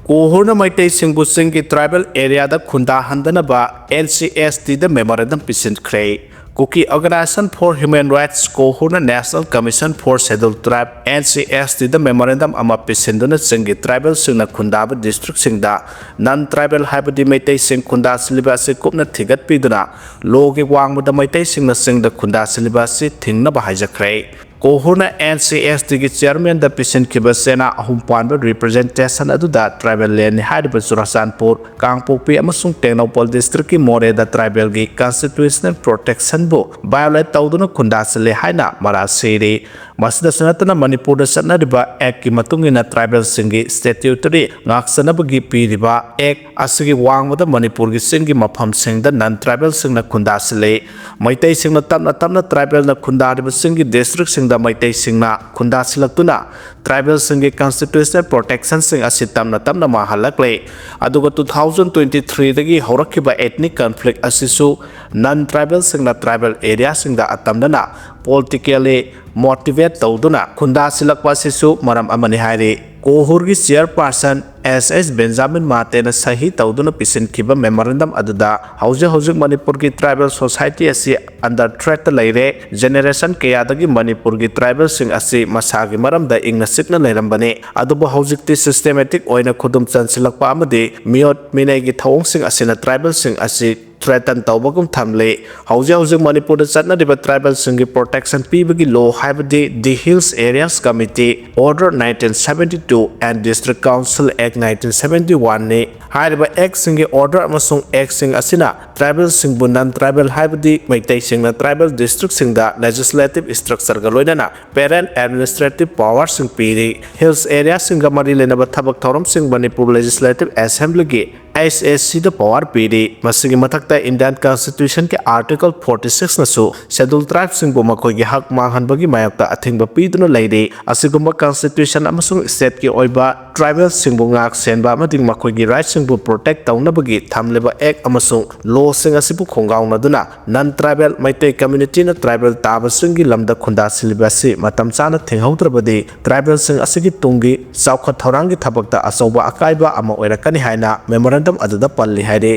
Kohurna Meitei Singbu Singi tribal area the Kunda Handanaba NCST the memorandum Pisint Cray. Kuki Organization for Human Rights Kohurna National Commission for Scheduled Tribe NCST the memorandum ama Pisinduna Singi tribal Singna Kundaba district Singda non-tribal Habadi Meitei Sing Kunda Silibasi Kupna Tigat Piduna Logi Wang with the Meitei Sing the Sing the Kunda Silibasi Tingna Bahaja Cray. Kohurna NCST ki chairman da Pisin Kibasena Ahumpanba representation aduda tribal land Hadiba Surasanpur Kangpopi amasung Tenopol district ki more da tribal gi constitutional protection bo violate tawduna kundasale haina marasiri masida sanatana Manipur da sanadiba act ki matungina tribal singi statutory ngaksanabagi piriba act asigi wangwada Manipur gi singi Mapham singda non tribal singna kundasale Meitei singna tamna tribal na kundadiba singi district sing the Meitei Singna Kunda Silaktuna tribal singi constitutional protection sing asitamna tamna mahalakle aduga 2023 dagi horakiba ethnic conflict asisu non tribal singna tribal area singda atamdana politically motivate tawduna Kunda Silakwa sisu maram amani hairi Kohurgi chairperson SS Benjamin Matena sahi tawduna pisin kiba memorandum aduda hauja Manipur ki tribal society asi under threat laire generation kaya dagi Manipur ki tribal sing asi masagi maram da ingna sikna lairambani aduba haujikti systematic oina khudum chansilakpa amadi miot minai gi thawong sing asina tribal sing asi threaten tawbagum thamle hauja Manipur da chatna diba tribal sing protection pibagi law haibadi the Hills Areas Committee Order 1972 and District Council Act 1971 ne hariba act sing order amasung act sing asina tribal sing bunan tribal haibadi Meitei sing na tribal district sing da legislative structure ga loinana parent administrative powers sing piri Hills Area sing ga mari lenaba thabak thorom sing Manipur Legislative Assembly gi SSC the power piri masigi mathakta Indian Constitution ke Article 46 nasu scheduled tribes sing buma koi gi hak manghanbagi mayakta athingba piduna leide asigumba constitution amasung state ki oiba tribal sing bungak senba mading makoi gi rights sing bu protect taunabagi thamleba act amasung law sing asibu khongauna duna non tribal Meitei community na tribal taba sing gi lamda khunda silibasi matam chana thinghaudrabadi tribal sing asigi tungi saukhat thorangi thabakta asauba akaiba ama oirakani haina memorandum aduda palli haire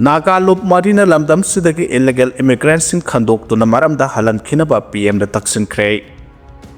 Naga Loop Marina Lamdam Sidaki illegal immigrants in Khandok to Namaram da Halan Kinaba PM the Taksin Cray.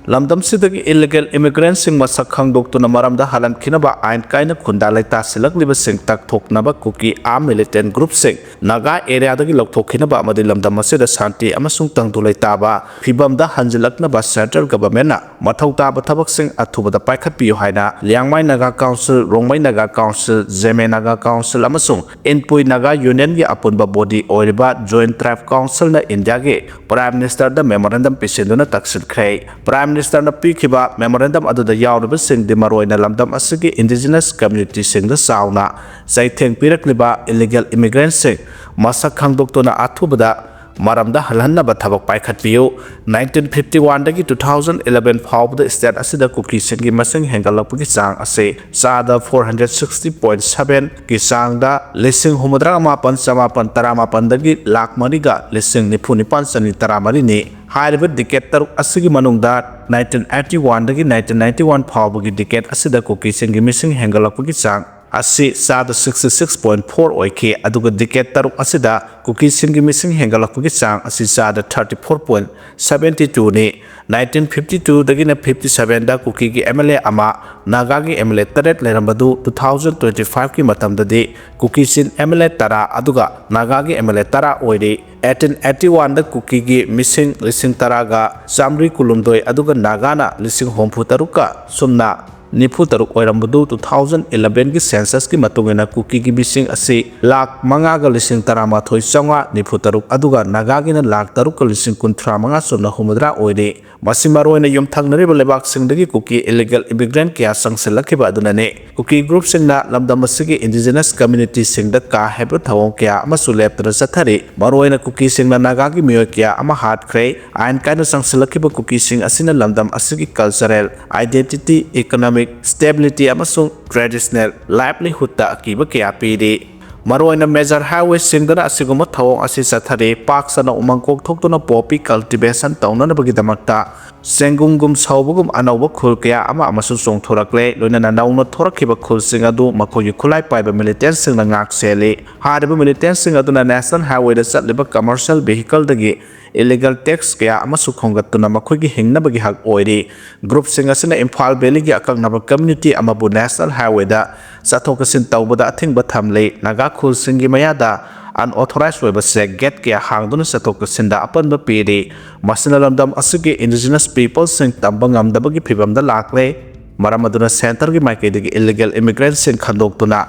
Lamdam Sidaki illegal immigrants in Masakhang Doctor Namaram da Halan Kinaba Ain Kaina Kundaleta Silak Liba Sing Tak Tok Naba Kuki armed militant group sing Naga area the Lok Kinaba Madi Lamdam Masida Santi Amasung Tang Tulaitaba Fibam da Hanjilak Naba Central Government Matauta Batabak Sing Atuba the Paikat Piohaina Liangmai Naga Council Rongmai Naga Council Zeme Naga Council Amasung Inpui Naga Union Gi Apunba Body Oiriba Joint Tribe Council na India Ge Prime Minister the Memorandum Pisinduna Taksil Cray Prime Minister na pikiba memorandum aduda yauriba sing di maroi na lamdam asigi indigenous community sing da sauna saitheng pirakliba illegal immigrants sing masak khangdokto na athubada maramda halhanna ba thabak paikhat piu 1951 dagi 2011 phawbda state asida Kuki sengi masing hengalapgi chang ase sada 460.7 ki changda lising humudra mapan samapan taramapan dagi lakh mariga lising nipunipan sani taramari ni hariba decade taruk asigi manungda 1981 dagi 1991 phawbgi decade asida Kuki sengi missing hengalapgi chang asi sada 66.4 oike aduga decade taruk asida Kuki singi missing hengalakpagi chang asi sada 34.72 ni 1952 dagina 57 da Kuki gi MLA ama Naga gi MLA taret lerambadu 2025 ki matamda de Kuki sin MLA tara aduga Naga gi MLA tara oide 1881 da Kuki gi missing lising taraga samri kulumdoi aduga Naga na lising hompu taruka sumna Nipu taruk oirambadu 2011 ki census ki matungena Kuki gi bising asi lakh manga ga lising tarama thoi chonga nipu taruk aduga Naga gi na lakh taruk ka lising kunthra manga somna humudra oire masimaroina yum thangnari lebak singdagi Kuki illegal immigrant kya sangselakhiba adunane Kuki group singna lamdam asigi indigenous community singda ka hebo thawong kya amasu leptra sathari maroina Kuki singna Naga gi miyo kya ama hat khre ain kaina sangselakhiba Kuki sing asina lamdam asigi cultural identity economic stability amasung traditional livelihood ta akiba kya pidi maroina major highway singdana asiguma thawong asi sathare park sana umangkok thoktuna poppy cultivation taunana bagi damakta Sengungum saubugum anauba khul kaya ama amasu chongthorakle loinana nauna thorakhiba khulsing adu makhogi khulai paiba militants singna ngak seli hariba militants sing aduna national highway da chatliba commercial vehicle dagi illegal tax kaya amasu khongatuna makhogi hingnabagi hak oiri group sing asina Imphal Valley gi akangnaba community amabu national highway da chathokasin tawbada athingba thamle Naga khulsing gi mayada unauthorized weba se get kaya hangduna chathokasinda apanba piri masina lamdam asugi indigenous people sing tamba ngamdabagi phibamda lakle maram aduna center gi maikaidagi illegal immigrants sing khandoktuna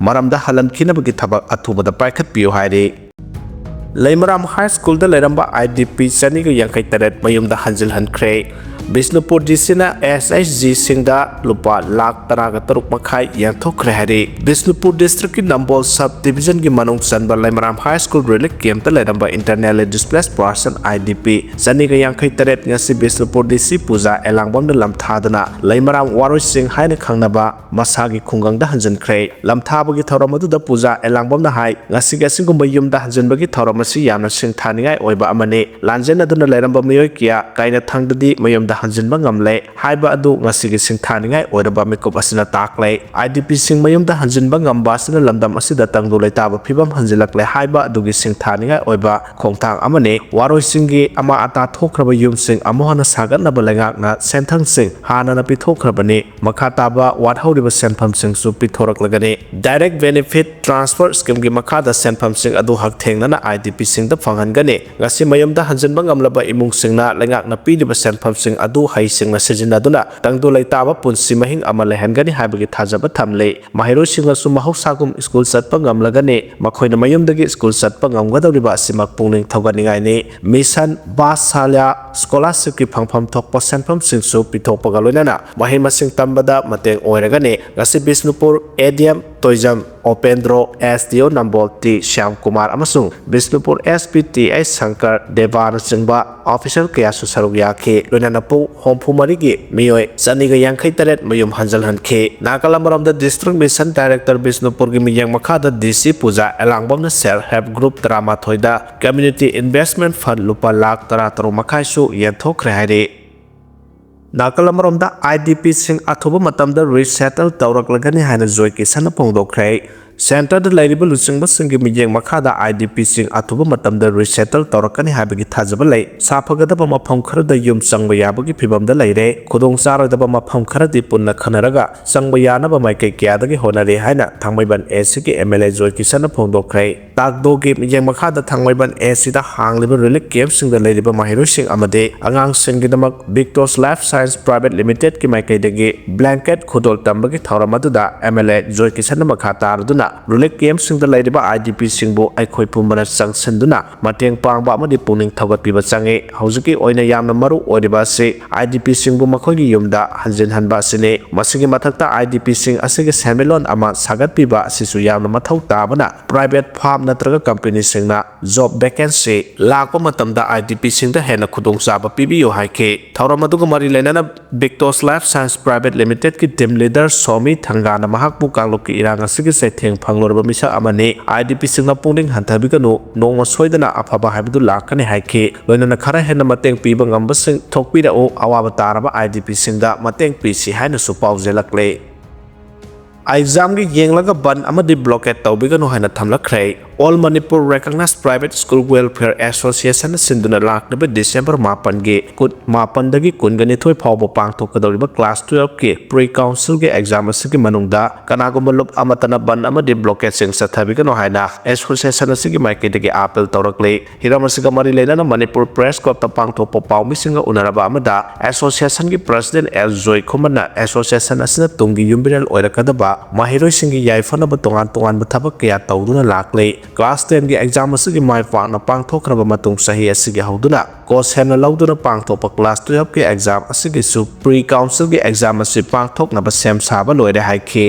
maramda halankinabagi thabak athubada paikhat piyo hairi Leimaram High School da leramba IDP chani ga yankai taret mayumda hanjil hankre Bisnupur disina SHG singda lupa lakh taraga taruk makhai yanthokre hari Bisnupur district ki Nambol sub division ki manung sanba Leimaram High School relic camp ta leramba internally displaced person IDP chani ga yankai taret ngasi Bisnupur disi puja elangbam da lamthadana Leimaram waroi sing haina khangnaba masagi khungang da hanjan khre lamthaba gi thoram adu da puja elangbam da hai ngasi ga singumba yum da hanjan bagi thoram asi yamna sing thaningai oiba amane lanjen aduna leramba mioi kia kaina thangdadi mayum hanjinba ngamle haiba adu ngasigi singthaningai oiraba mikop asina takle IDP sing mayumda hanjinba ngamba asina lamdam asida tangdu leitaba phibam hanjilakle haiba adugi singthaningai oiba khongthang amane waroi singi ama ata thokraba yum sing amohana sagatnaba lengakna senthang sing hana na pithokrabani makhataba wathoriba senpham sing su pithoraklagani direct benefit transfer scheme gi makhada senpham sing adu hak thengnana IDP sing da phangangani ngasi mayumda hanjinba ngamlaba imung singna lengakna pidiba senpham sing adu hai singna sejinaduna tangdu leitaba punsi mahing ama lehangani haibagi thajaba thamle mahiro singa su mahosagum school satpa ngamlagani makhoina mayumdagi school satpa ngamgadoriba asimak pungning thoganingai ni mission basalya scholarship ki phangpham thokpa senpham singsu pitokpaga loinana mahima sing tambada mateng oiragani ngasi Bisnupur ADM Toijam Opendro SDO Nambol T Shyam Kumar amasung Bisnupur SPTA Shankar Devana singba official kaya su saruk yakhe loinana pu homphumari gi mioi chaniga yankai taret mayum hanjal hankhe Nagalamram da district mission director Bisnupur gi miyang makhada DC puja elangbam na self help group drama thoida community investment fund lupa lakh tara taru makhai su yanthokre haire Nagalamram da IDP sing athoba matam da resettle tawraklagani haina joy kisan pongdokre Center da lairiba lusingba singi miyeng makhada IDP sing athuba matam da resettle tawrakani haibagi thajaba lei sapagadaba mafam kharada yum changba yabagi phibam da leire khudong charodaba mafam kharadi punna khanaraga changba yanaba maikai kyadagi honare haina thangmaiban AC ki MLA Joy Kisan phongdokre takdo gi miyeng makhada thangmaiban AC da hangliba relic camp sing da lairiba mahiro sing amade angang singgidamak Victor's Life Science Private Limited ki maikai dagi blanket khudol tambagi thauramadu da MLA Joy Kisan makhata arduna Rulik game sing the lady by IDP singbo I koi pumana sang senduna mateng pangba amadi puning thagat piba change hauzuki oina yamna maru oriba se IDP singbo makhogi yumda hanjin hanba sine masigi mathakta IDP sing asige semelon ama sagat piba asisu yamna mathau tabana private farm natraga company singna job vacancy lakpa matamda IDP sing da hena khudong chaba pibiyo haike thauramadu mari lenana Victor's Life Science Private Limited ki team leader Somi Thangana mahakpu kanglok ki irang asige se Panglorba misa amane IDP singna pungding hantabiganu nongma soidana afaba haibdu lakani haike loinana khara hena mateng piba ngamba sing thokpira o awaba taraba IDP singda mateng pisi haina su paujelakle exam gi yenglaga ban amadi blockade tawbiganu haina thamlakre All Manipur Recognized Private School Welfare Association sinduna laknaba December 8 gi kut 8 dagi kungani thoi phawba pangthokadoriba class 12 ki pre council gi exam asigi manungda kanagumba lup amatana ban amadi blockade sing sathabigano haina association asigi maike dagi appeal tawrakle hiramasiga mari lena Manipur Press Club ta pangthokpa pawmi singa unaraba amada association gi president L Joy Khumana association asina tungi yumbiral oirakadaba mahiroi singi yaifanaba tongan bathabak kaya tawduna lakle Class 10 gi exam asigi mai pakna pangthokraba matung sahi asigi hauduna course hena lauduna pangthokpa class 12 gi exam asigi su pre council gi exam asi pangthoknaba sem saba loire haike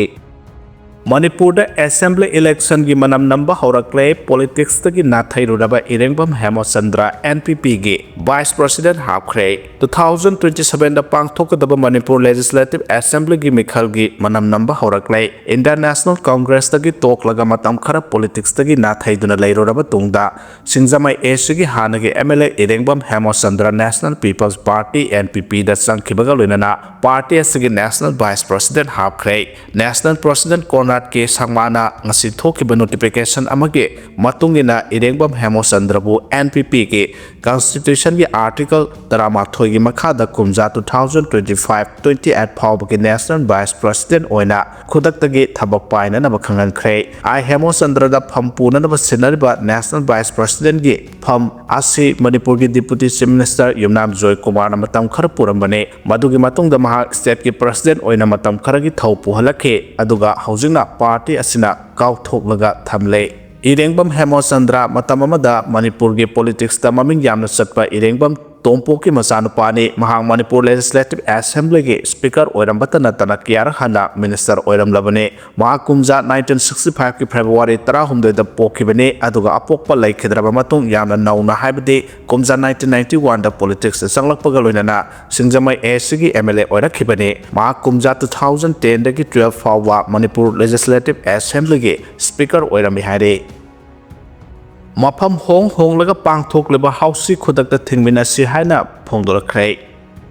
Manipur Assembly election gi manam namba horakle politics gi nathairuba Irengbam Hemochandra NPP gi Vice President hwre 2027 da pangthokadaba Manipur Legislative Assembly gi mikhal gi manam namba horakle International Congress gi toklaga matam khara politics gi nathaiduna leiroraba tungda Singjamai Gi hanagi MLA Irengbam Hemochandra National People's Party NPP da sangkhibaga loinana party asigi National Vice President hwre National President ke sangmana ngasi thokiba notification amage matungina Irengbam Hemochandra bu NPP ke constitution gi article 13 gi makhada kumja 2025-28 phawba gi national vice president oina khudakta gi thabak paina na bakhangan khre I Hemochandra da phampuna na sinariba national vice president gi pham asi Manipur gi deputy chief minister Yumnam Joy Kumar na matam khar purambane madugi matungda maha state gi president oina matam khar gi thaupu halakhe aduga haujingna party asina kauthoklaga thamle Irengbam Hemochandra matamamada Manipur gi politics da maming yamna satpa Irengbam Tompoki Masanupani Mahang Manipur Legislative Assembly gi speaker oirambata natana kiyar hana minister oiram labane Mahakumja 1965 ki February 13 da pokibane aduga apokpa laikhidraba matung yamna nauna haibade kumja 1991 da politics sanglakpaga loinana Singjamai gi MLA oirakhibane Mahakumja 2010 da gi 12 fawa Manipur Legislative Assembly gi speaker oirami haire Mapham hong laga pangthok leba hausi khudakta thingmina si haina phongdorakhrei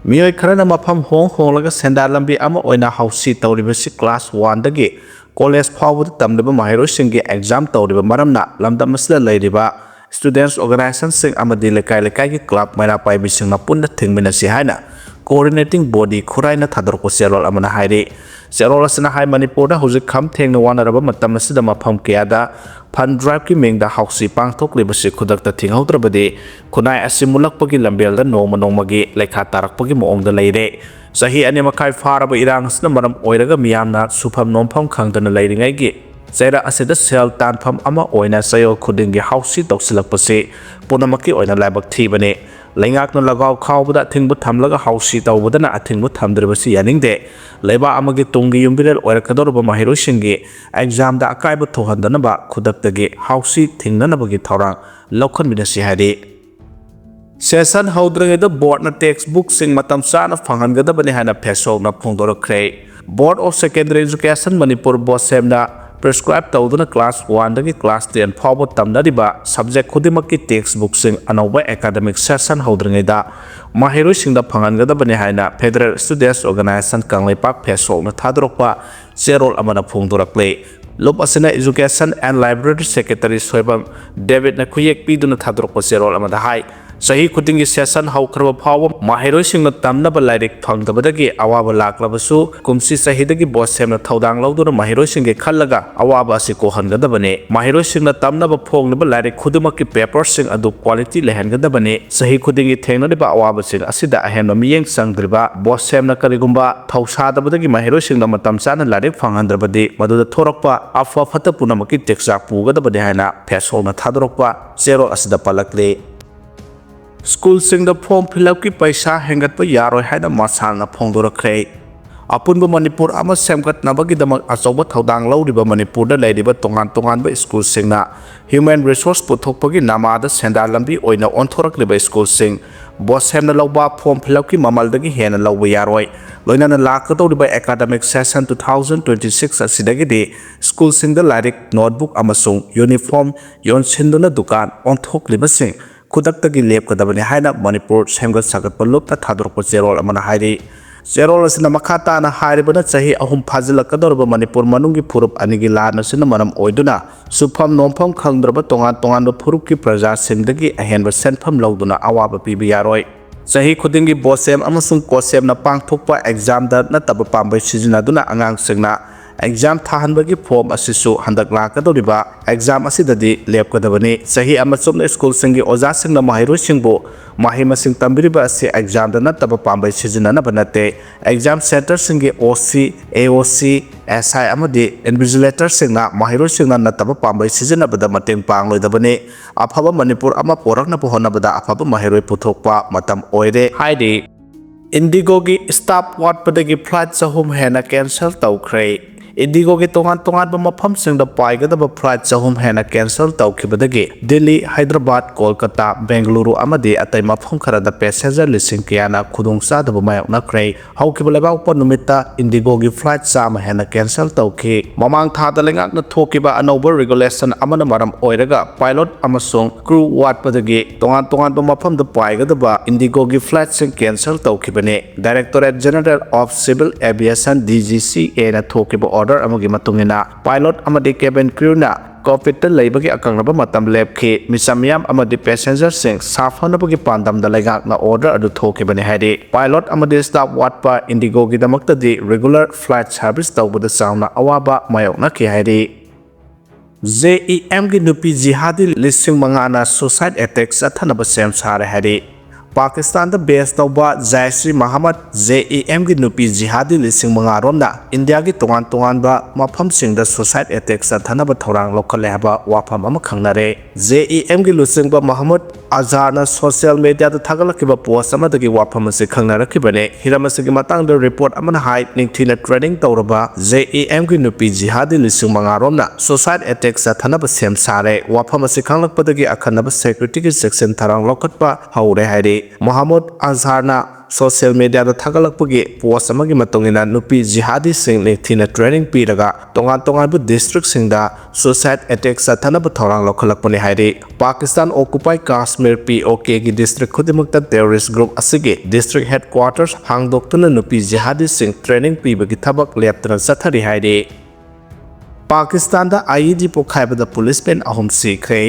mioi kharana mapham hong laga senda lambi ama oina hausi tawriba si class 1 dagi college phawbud tamdaba mahiro singi exam tawriba maramna lamdam asla leiriba students organization sing amadi lekai gi club maina pai bisingna punna thingmina si haina coordinating body khuraina thadorko serol amana haire serol asna hai Manipur da hojik kham thengna wanaraba matam asida mapham kiyada fund drive ki mengda hausi pangthok lebasi khudakta thingautrabade khunai asimulakpagi lambel da nongma gi lekha tarakpagi moongda leire sahi ane makai faraba irang asna maram oiraga miyamna sufam nompham khangdana leiringai gi Zaira asida sel tanpham ama oina sayo khudingi hausi toksilakpase punamaki oina laibak thibane Lengakna lagaw khawbada thingbu thamlaga hausi tawbadana athingbu thamdribasi yaningde leiba amagi tungi yumbirel oirakadorba mahiro singi exam da akaiba thohandanaba khudaktagi hausi thingnanabagi thorang lokhan minasi hari session howdrengeda board na textbook sing matam sana phanghangadabani hana phesok na phongdorakhrei Board of Secondary Education Manipur bosemna prescribe tawduna class 1 dagi class 10 phawbo tamnariba subject khudimaki textbook sing anoba academic session howdringaida mahiro singda phangangadabani haina Federal Students Organization Kangleipak phesok na thadrokpa serol amana phongdorakle Lop asina Education and Library Secretary Soibam David na khuyek piduna thadrokpa serol amada hai Sahi khudingi session hawkhraba phawba mahiro singna tamnaba lairik phangdabadagi awaba laklabasu kumsi sahidagi bosemna thaudang lawduna mahiro singi khallaga awaba asi kohangadabane mahiro singna tamnaba phongnaba lairik khudumaki paper sing adu quality lehangadabane sahi khudingi thengnariba awaba sing asida ahenba miyeng sangdriba bosemna karigumba thausadabadagi mahiro singna matam chana lairik phanghandrabadi maduda thorakpa afa phata punamaki textbook pugadabane haina phesolna thadorokpa zero asida palakle School sing the form fill up ki paisa hengat pa yaroi haina masana phongdorakhrei apunba Manipur ama semgat nabagi damak achoba thodang lawriba Manipur da leiriba tongan ba school singna human resource puthokpagi namada senda lambi oina onthorakliba school sing bosemna lawba form fill up ki mamaldagi hena lawba yaroi loinana lakatawriba academic session 2026 asidagi de school sing da lairik notebook amasung uniform yonsinduna dukan onthokliba sing Kudaktagi lepkadabani haina Manipur semgat sagatpa lupta thadorpa zerol amana hairi zerol asina makhata na hairibana chahi ahum phajilakadorba Manipur manungi phurup anigi lana sina maram oiduna supham nompham khangdraba tongan phurup ki praja singdagi ahenba senpham lawduna awaba pibi yaroi chahi khudingi bosem amasung kosem na pangthokpa exam da nataba pambai sijinaduna angang singna exam thahanbagi form asisu handak lakadoriba exam asidadi lepkadabani sahi amachomna school singi oja singna mahiro singbo mahima sing tambiriba asi exam da nataba pambai sijinana banate exam center singi OC AOC SI amadi invigilator singna mahiro singna nataba pambai sijina bada mateng pangloidabani afaba Manipur ama porakna pohona bada afaba mahiro puthokpa matam oire haidi Indigo gi staff watpadagi flight sahum hena cancel tawkhrei Indigogi tongan mafam singda paigadaba flight chahum hena cancel tawkhibadagi Delhi, Hyderabad, Kolkata, Bengaluru amadi atai mafam kharada passenger lising kiyana khudungchadaba mayoknakhrei haukiba lebaukpa numitta Indigogi flight chama hena cancel tawkhi mamang thada lengakna thokiba anauba regulation amana maram oiraga pilot amasung crew watpadagi tongan mafamda paigadaba Indigogi flight sing cancel tawkhibane Directorate General of Civil Aviation DGCA na thokiba order amagi matungina pilot amadi cabin crew na COVID leibagi akangraba matam lepki misamyam amadi passenger sing safhanabagi pandamda legak na order adu thokibane haidi pilot amadi staff watpa Indigogi damaktadi regular flight service tawbada sauna awaba mayokna ki haidi JEM gi nupi jihadi lising mangana suicide attacks athanaba sem sare haidi Pakistan da base tawba Sire Mapham JEM gi nupi jihadi lising mangaromna India gi tongan ba mafam singda suicide attacks athanaba thorang lokhale haba wafam ama khangnare JEM gi lusing ba Muhammad Azhar na social media da thagalakiba post amadagi wafam ase khangnarakibane hiramasi gi matang da report amana hai ningthina training tawraba JEM gi nupi jihadi lising mangaromna suicide attacks athanaba sem sare wafam ase khanglakpadagi akhanaba security gi section tharang lokhatpa hwre hairi Muhammad Azhar na social media da thagalakpagi post amagi matungina nupi jihadi sing thina training piraga tongan bu district singda suicide attacks athanaba thorang lokhalakpani hairi Pakistan occupy Kashmir POK gi district khudimakta terrorist group asigi district headquarters hangdoktuna nupi jihadi sing training pibagi thabak leptana sathari hairi Pakistan da IED pokhaibada policemen ahum sikhre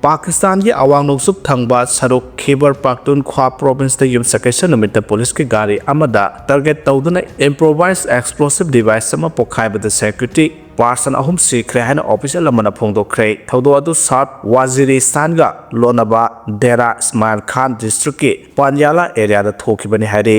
Pakistan की अवांग नोक्सुक थंगबा सरuk Khyber Pakhtunkhwa province da yum sakesa numita police ki gari amada target tawduna improvised explosive device sama pokhaibada security person ahum sikhre hana official lamana phongdokre thawdo adu South Waziristan ga lonaba Dera Ismail Khan district ki Panjala area da thokibani hari